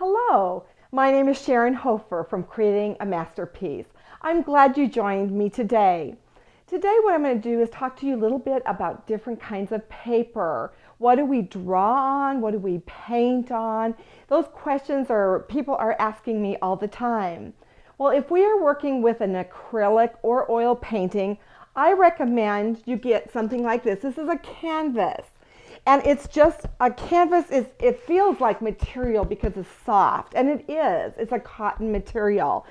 Hello, my name is Sharon Hofer from Creating a Masterpiece. I'm glad you joined me today. Today what I'm going to do is talk to you a little bit about different kinds of paper. What do we draw on? What do we paint on? Those questions people are asking me all the time. Well, if we are working with an acrylic or oil painting, I recommend you get something like this. This is a canvas. And it's just a canvas, it feels like material because it's soft, and it is. It's a cotton material.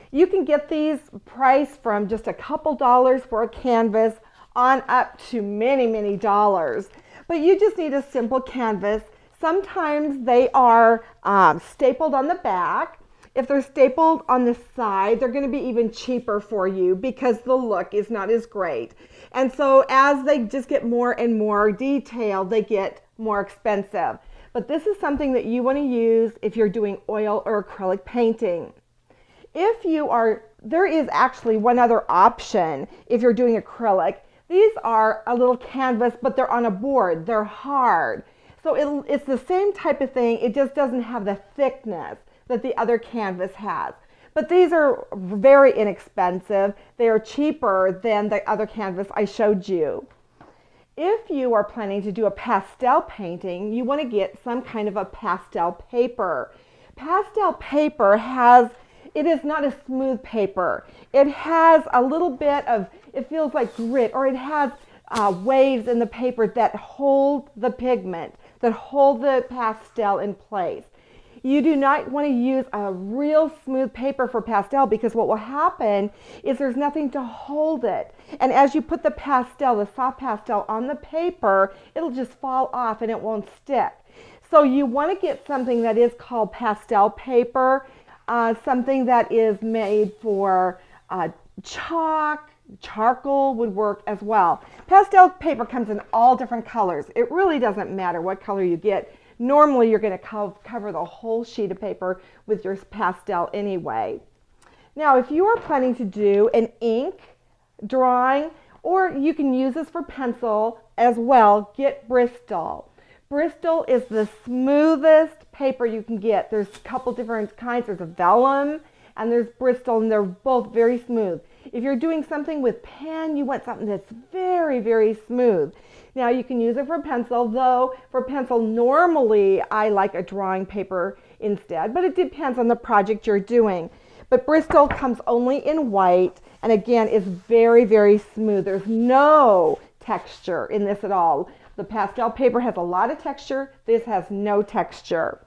You can get these priced from just a couple dollars for a canvas on up to many, many dollars. But you just need a simple canvas. Sometimes they are stapled on the back. If they're stapled on the side, they're going to be even cheaper for you because the look is not as great. And so as they just get more and more detailed, they get more expensive. But this is something that you want to use if you're doing oil or acrylic painting. There is actually one other option if you're doing acrylic. These are a little canvas, but they're on a board. They're hard. So it's the same type of thing. It just doesn't have the thickness that the other canvas has. But these are very inexpensive. They are cheaper than the other canvas I showed you. If you are planning to do a pastel painting, you want to get some kind of a pastel paper. Pastel paper it is not a smooth paper. It has a little bit of, it feels like grit, or it has waves in the paper that hold the pigment, that hold the pastel in place. You do not want to use a real smooth paper for pastel because what will happen is there's nothing to hold it. And as you put the soft pastel on the paper, it'll just fall off and it won't stick. So you want to get something that is called pastel paper, something that is made for chalk. Charcoal would work as well. Pastel paper comes in all different colors. It really doesn't matter what color you get. Normally, you're going to cover the whole sheet of paper with your pastel anyway. Now, if you are planning to do an ink drawing, or you can use this for pencil as well, get Bristol. Bristol is the smoothest paper you can get. There's a couple different kinds. There's a vellum and there's Bristol, and they're both very smooth. If you're doing something with pen, you want something that's very, very smooth. Now you can use it for pencil, though for pencil normally I like a drawing paper instead, but it depends on the project you're doing. But Bristol comes only in white, and again is very, very smooth. There's no texture in this at all. The pastel paper has a lot of texture. This has no texture.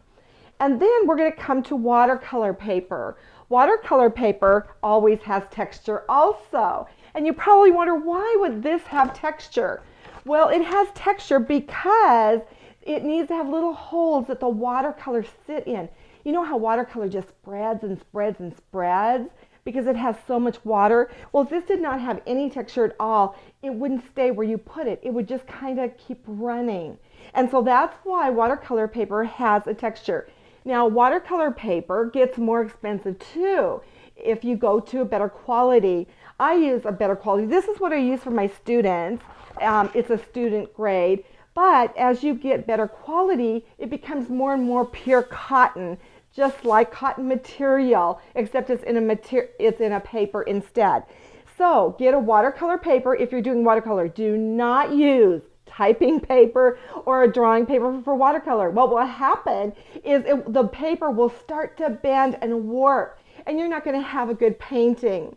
And then we're going to come to watercolor paper. Watercolor paper always has texture also. And you probably wonder, why would this have texture? Well, it has texture because it needs to have little holes that the watercolor sit in. You know how watercolor just spreads and spreads and spreads because it has so much water? Well, if this did not have any texture at all, it wouldn't stay where you put it. It would just kind of keep running. And so that's why watercolor paper has a texture. Now, watercolor paper gets more expensive too if you go to a better quality. I use a better quality. This is what I use for my students. It's a student grade. But as you get better quality, it becomes more and more pure cotton, just like cotton material, except it's in a paper instead. So get a watercolor paper if you're doing watercolor. Do not use typing paper or a drawing paper for watercolor. What will happen is the paper will start to bend and warp, and you're not going to have a good painting.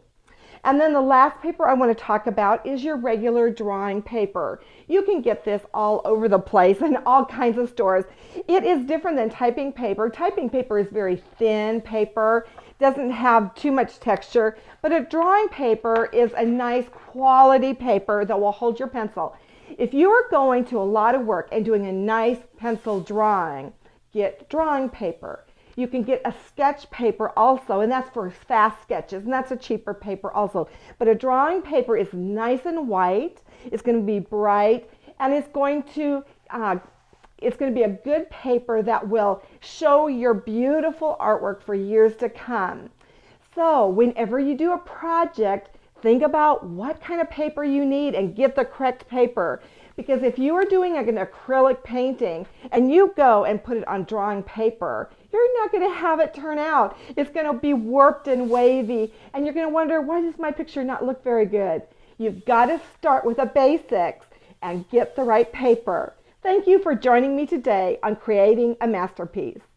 And then the last paper I want to talk about is your regular drawing paper. You can get this all over the place in all kinds of stores. It is different than typing paper. Typing paper is very thin paper, doesn't have too much texture, but a drawing paper is a nice quality paper that will hold your pencil. If you are going to a lot of work and doing a nice pencil drawing, get drawing paper. You can get a sketch paper also, and that's for fast sketches, and that's a cheaper paper also. But a drawing paper is nice and white. It's going to be bright, and it's going to be a good paper that will show your beautiful artwork for years to come. So whenever you do a project, think about what kind of paper you need and get the correct paper. Because if you are doing an acrylic painting and you go and put it on drawing paper, you're not going to have it turn out. It's going to be warped and wavy, and you're going to wonder, why does my picture not look very good? You've got to start with the basics and get the right paper. Thank you for joining me today on Creating a Masterpiece.